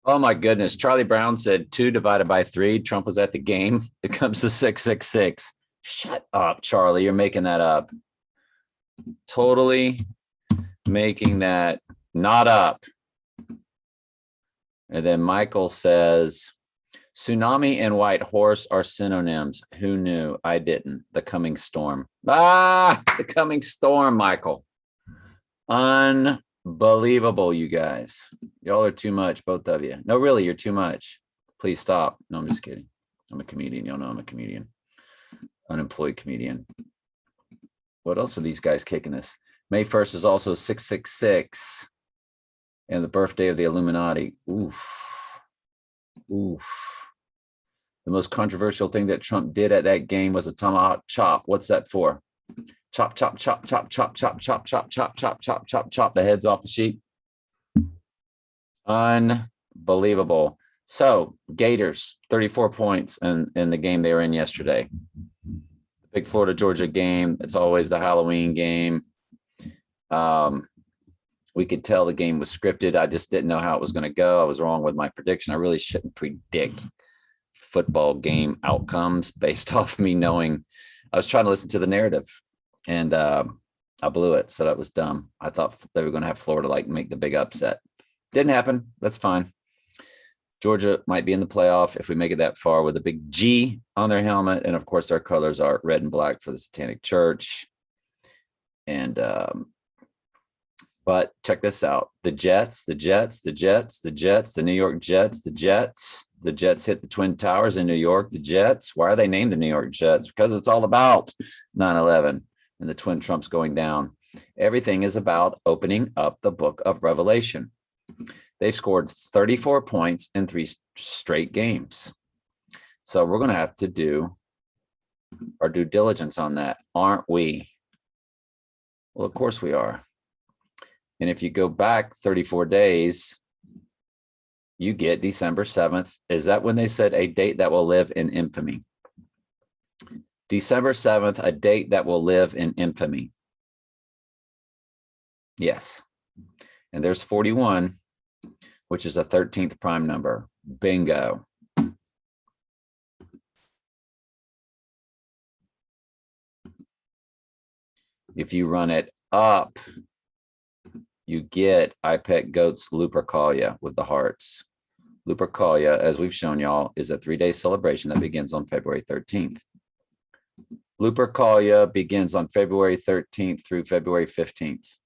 Oh my goodness. Charlie Brown said 2 divided by 3. Trump was at the game. It comes to 666. Shut up, Charlie. You're making that up. Totally making that not up. And then Michael says, tsunami and white horse are synonyms. Who knew? I didn't. The coming storm. The coming storm, Michael. Unbelievable, you guys. Y'all are too much, both of you. No, really, you're too much. Please stop. No, I'm just kidding. I'm a comedian. Y'all know I'm a comedian. Unemployed comedian. What else are these guys kicking us? May 1st is also 666. And the birthday of the Illuminati. Oof. Oof. The most controversial thing that Trump did at that game was a tomahawk chop. What's that for? Chop, chop, chop, chop, chop, chop, chop, chop, chop, chop, chop, chop, chop the heads off the sheep. Unbelievable. So Gators, 34 points in the game they were in yesterday. The big Florida Georgia game. It's always the Halloween game. We could tell the game was scripted. I just didn't know how it was going to go. I was wrong with my prediction. I really shouldn't predict football game outcomes based off me knowing. I was trying to listen to the narrative, and I blew it. So that was dumb. I thought they were going to have Florida like make the big upset. Didn't happen. That's fine. Georgia might be in the playoff if we make it that far with a big G on their helmet. And of course, their colors are red and black for the Satanic Church. And but check this out. The Jets, the New York Jets, the Jets hit the Twin Towers in New York, the Jets. Why are they named the New York Jets? Because it's all about 9/11 and the Twin Trumps going down. Everything is about opening up the book of Revelation. They've scored 34 points in 3 straight games. So we're going to have to do our due diligence on that, aren't we? Well, of course we are. And if you go back 34 days, you get December 7th. Is that when they said a date that will live in infamy? December 7th, a date that will live in infamy. Yes. And there's 41, which is the 13th prime number. Bingo. If you run it up, you get I Pet Goat's Lupercalia with the hearts. Lupercalia, as we've shown y'all, is a 3-day celebration that begins on February 13th. Lupercalia begins on February 13th through February 15th.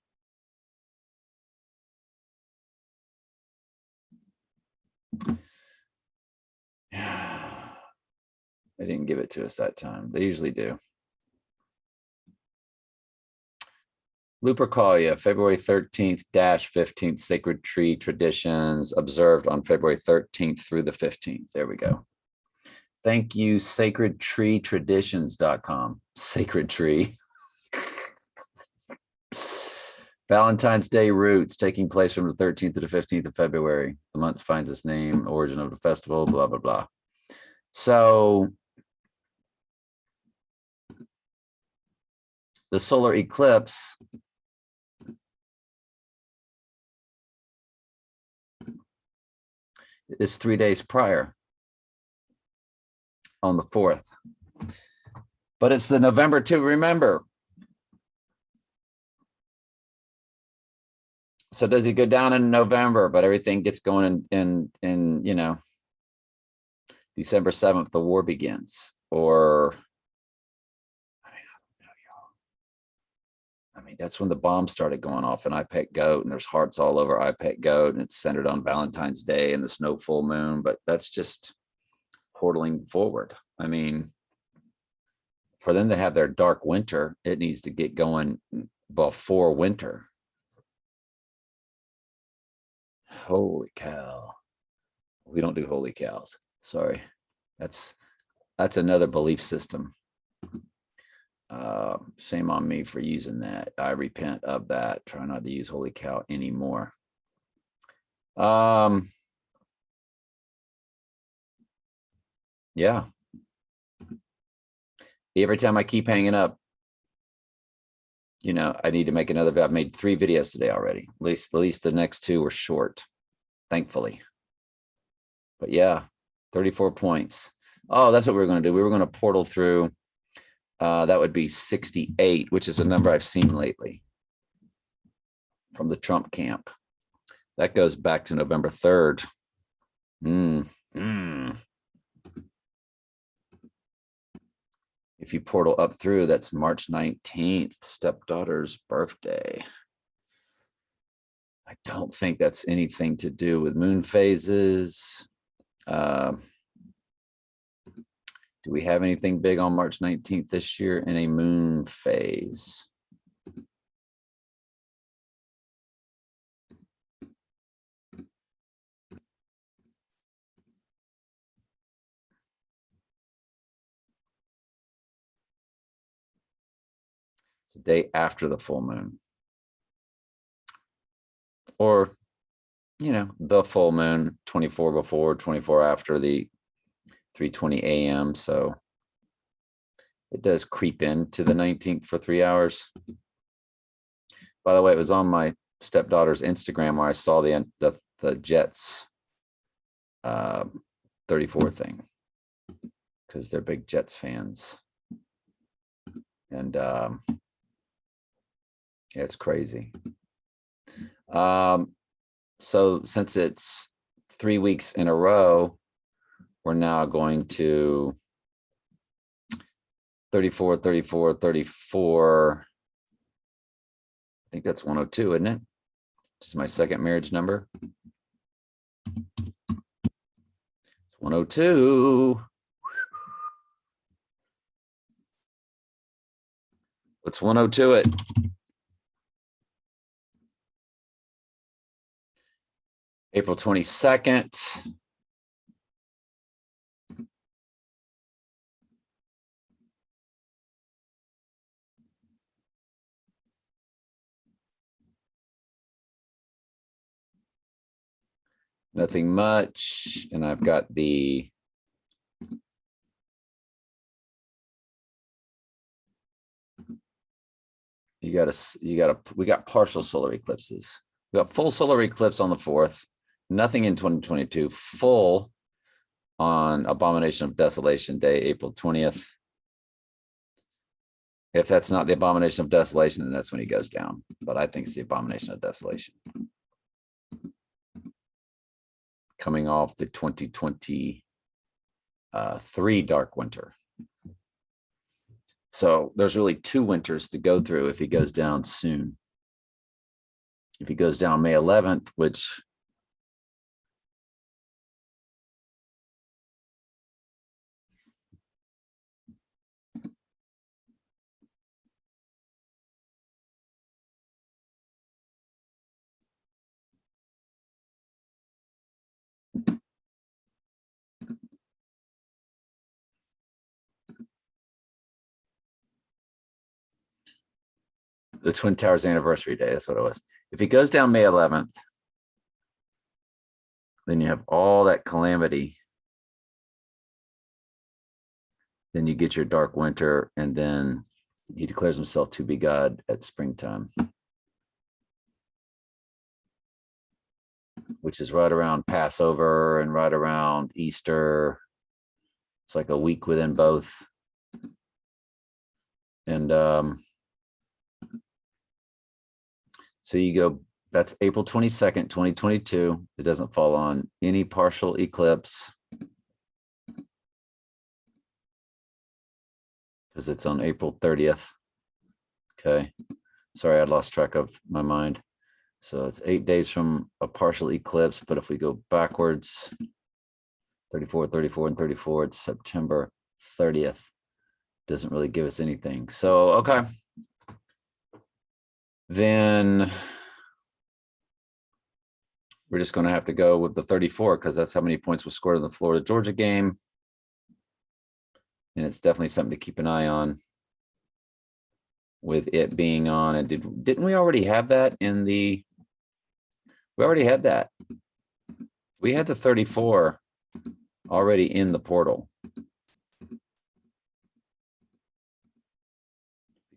They didn't give it to us that time. They usually do. Lupercalia, February 13th-15th, Sacred Tree Traditions observed on February 13th through the 15th. There we go. Thank you, sacredtreetraditions.com. Sacred Tree. Valentine's Day roots taking place from the 13th to the 15th of February. The month finds its name, origin of the festival, blah, blah, blah. So the solar eclipse is 3 days prior on the 4th. But it's the November to remember. So does he go down in November, but everything gets going in you know, December 7th, the war begins? Or I mean, that's when the bombs started going off in I Pet Goat, and there's hearts all over I Pet Goat, and it's centered on Valentine's Day and the snow full moon, but that's just portaling forward. I mean, for them to have their dark winter, it needs to get going before winter. Holy cow. We don't do holy cows. Sorry. That's another belief system. Shame on me for using that. I repent of that. Try not to use holy cow anymore. Yeah. Every time I keep hanging up, you know, I need to make another video. I've made 3 videos today already. At least the next 2 were short, thankfully. But yeah, 34 points. Oh, that's what we were going to do. We were going to portal through. That would be 68, which is a number I've seen lately from the Trump camp. That goes back to November 3rd. If you portal up through, that's March 19th, stepdaughter's birthday. I don't think that's anything to do with moon phases. Do we have anything big on March 19th this year in a moon phase? It's the day after the full moon. Or, you know, the full moon, 24 before, 24 after the 3:20 a.m. So it does creep into the 19th for 3 hours. By the way, it was on my stepdaughter's Instagram where I saw the Jets 34 thing, because they're big Jets fans. And yeah, it's crazy. So since it's 3 weeks in a row, we're now going to 34, 34, 34. I think that's 102, isn't it? This is my second marriage number. It's 102. Let's 102 it. April 22nd. Nothing much. And I've got the we got partial solar eclipses. We got full solar eclipse on the 4th, nothing in 2022, full on Abomination of Desolation Day, April 20th. If that's not the Abomination of Desolation, then that's when he goes down. But I think it's the Abomination of Desolation. Coming off the 2023 dark winter. So there's really 2 winters to go through if he goes down soon. If he goes down May 11th, which the Twin Towers anniversary day, that's what it was. If he goes down May 11th, then you have all that calamity. Then you get your dark winter, and then he declares himself to be God at springtime, which is right around Passover and right around Easter. It's like a week within both. And so you go, that's April 22nd, 2022. It doesn't fall on any partial eclipse because it's on April 30th. Okay. Sorry, I lost track of my mind. So it's 8 days from a partial eclipse. But if we go backwards, 34, 34, and 34, it's September 30th. Doesn't really give us anything. So, okay. Then we're just going to have to go with the 34 because that's how many points was scored in the Florida-Georgia game. And it's definitely something to keep an eye on with it being on. And didn't we already have that in the, we already had that. We had the 34 already in the portal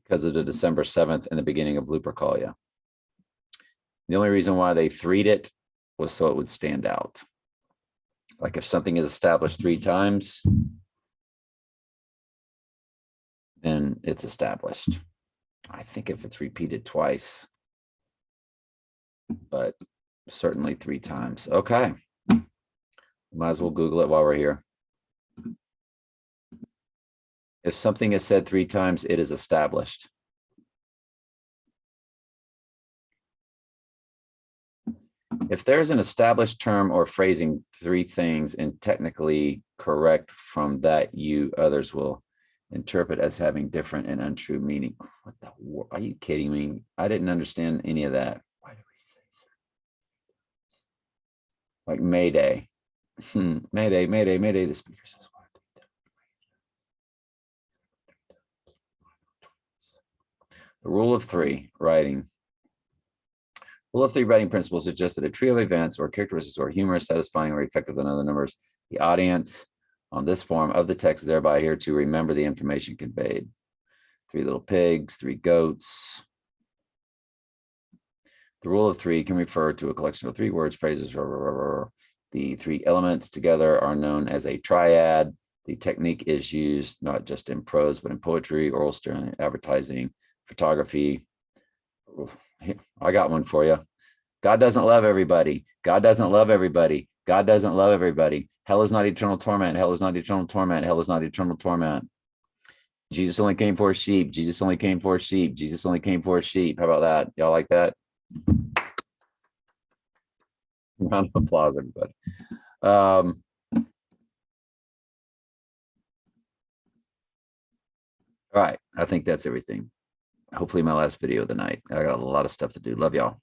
because of the December 7th and the beginning of Lupercalia. The only reason why they threed it was so it would stand out. Like if something is established 3 times, then it's established. I think if it's repeated twice, but certainly 3 times. Okay. Might as well Google it while we're here. If something is said 3 times, it is established. If there's an established term or phrasing 3 things and technically correct from that, you others will interpret as having different and untrue meaning. What the? Are you kidding me? I didn't understand any of that. Why did we say so? Like Mayday. Mayday, Mayday, Mayday. The speaker says what? The rule of 3 writing. Rule of 3 writing principle suggests that a trio of events or characteristics or humorous, satisfying, or effective than other numbers, the audience on this form of the text thereby here to remember the information conveyed. 3 little pigs, 3 goats. The rule of 3 can refer to a collection of 3 words, phrases. The 3 elements together are known as a triad. The technique is used not just in prose, but in poetry, oral storytelling, advertising, photography. I got one for you. God doesn't love everybody. God doesn't love everybody. God doesn't love everybody. Hell is not eternal torment. Hell is not eternal torment. Hell is not eternal torment. Jesus only came for a sheep. Jesus only came for a sheep. Jesus only came for a sheep. How about that? Y'all like that? Round of applause, everybody. All right. I think that's everything. Hopefully my last video of the night. I got a lot of stuff to do. Love y'all.